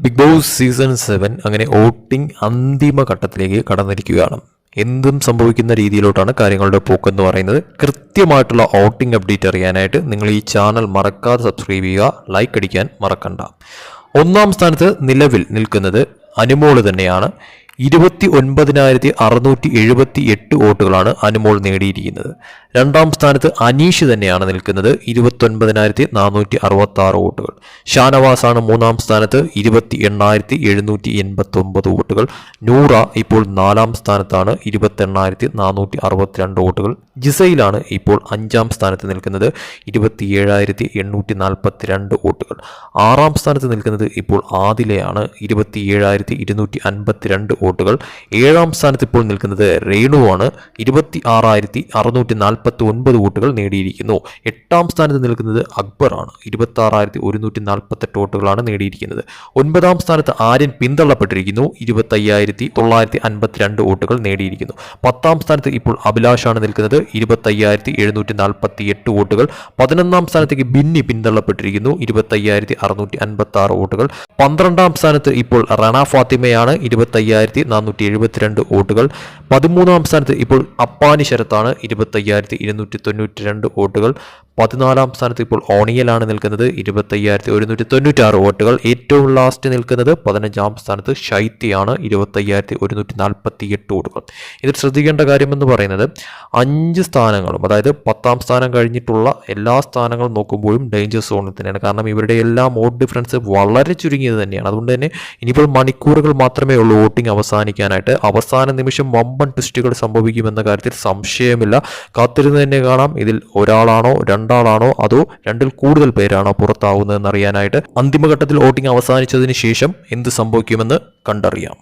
Big boss season 7 അങ്ങനെ voting അന്തിമ ഘട്ടത്തിലേക്ക് കടന്നിരിക്കുകയാണ്. എന്തും സംഭവിക്കുന്ന രീതിയിലോട്ടാണ് കാര്യങ്ങളുടെ പോക്കെന്ന് പറയുന്നത്. കൃത്യമായിട്ടുള്ള വോട്ടിംഗ് അപ്ഡേറ്റ് അറിയാനായിട്ട് നിങ്ങൾ ഈ ചാനൽ മറക്കാതെ സബ്സ്ക്രൈബ് ചെയ്യുക, ലൈക്ക് അടിക്കാൻ മറക്കണ്ട. ഒന്നാം സ്ഥാനത്ത് നിലവിൽ നിൽക്കുന്നത് അനുമോൾ തന്നെയാണ്. 29,678 വോട്ടുകളാണ് അനുമോൾ നേടിയിരിക്കുന്നത്. രണ്ടാം സ്ഥാനത്ത് അനീഷ് തന്നെയാണ് നിൽക്കുന്നത്, 29,466 വോട്ടുകൾ. ഷാനവാസാണ് മൂന്നാം സ്ഥാനത്ത്, 28,789 വോട്ടുകൾ. നൂറ ഇപ്പോൾ നാലാം സ്ഥാനത്താണ്, 28,462 വോട്ടുകൾ. ജിസയിലാണ് ഇപ്പോൾ അഞ്ചാം സ്ഥാനത്ത് നിൽക്കുന്നത്, 27,842 വോട്ടുകൾ. ആറാം സ്ഥാനത്ത് നിൽക്കുന്നത് ഇപ്പോൾ ആദിലയാണ്, 27,252 വോട്ടുകൾ. ഏഴാം സ്ഥാനത്ത് ഇപ്പോൾ നിൽക്കുന്നത് രേണുവാണ്, 26,649 വോട്ടുകൾ നേടിയിരിക്കുന്നു. എട്ടാം സ്ഥാനത്ത് നിൽക്കുന്നത് അക്ബറാണ്, 26,148 വോട്ടുകളാണ് നേടിയിരിക്കുന്നത്. ഒൻപതാം സ്ഥാനത്ത് ആര്യൻ പിന്തള്ളപ്പെട്ടിരിക്കുന്നു, 25,952 വോട്ടുകൾ നേടിയിരിക്കുന്നു. പത്താം സ്ഥാനത്ത് ഇപ്പോൾ അഭിലാഷാണ് നിൽക്കുന്നത്, 25,748 വോട്ടുകൾ. 11ാം സ്ഥാനത്തേക്ക് ബിന്നി പിന്തള്ളപ്പെട്ടിരിക്കുന്നു, 25,656 വോട്ടുകൾ. 12ാം സ്ഥാനത്ത് ഇപ്പോൾ റണ ഫാത്തിമയാണ്, 25,472 വോട്ടുകൾ. 13ാം സ്ഥാനത്ത് ഇപ്പോൾ അപ്പാനി ശരത്താണ്, 25,292 വോട്ടുകൾ. 14ാം സ്ഥാനത്ത് ഇപ്പോൾ ഓണിയലാണ് നിൽക്കുന്നത്, 25,196 വോട്ടുകൾ. ഏറ്റവും ലാസ്റ്റ് നിൽക്കുന്നത് 15ാം സ്ഥാനത്ത് ശൈത്യയാണ്, 25,148 വോട്ടുകൾ. ഇതിൽ ശ്രദ്ധിക്കേണ്ട കാര്യമെന്ന് പറയുന്നത് 5 സ്ഥാനങ്ങളും, അതായത് 10ാം സ്ഥാനം കഴിഞ്ഞിട്ടുള്ള എല്ലാ സ്ഥാനങ്ങളും നോക്കുമ്പോഴും ഡേഞ്ചർ സോണിൽ തന്നെയാണ്. കാരണം ഇവരുടെ എല്ലാം വോട്ട് ഡിഫറൻസ് വളരെ ചുരുങ്ങിയത് തന്നെയാണ്. അതുകൊണ്ട് തന്നെ ഇനിയിപ്പോൾ മണിക്കൂറുകൾ മാത്രമേ ഉള്ളൂ വോട്ടിംഗ് അവസാനിക്കാനായിട്ട്. അവസാന നിമിഷം വമ്പൻ ട്വിസ്റ്റുകൾ സംഭവിക്കുമെന്ന കാര്യത്തിൽ സംശയമില്ല. കാത്തിരുന്ന് തന്നെ കാണാം. ഇതിൽ ഒരാളാണോ രണ്ടാളാണോ അതോ രണ്ടിൽ കൂടുതൽ പേരാണോ പുറത്താവുന്നതെന്ന് അറിയാനായിട്ട്. അന്തിമഘട്ടത്തിൽ വോട്ടിംഗ് അവസാനിച്ചതിന് ശേഷം എന്ത് സംഭവിക്കുമെന്ന് കണ്ടറിയാം.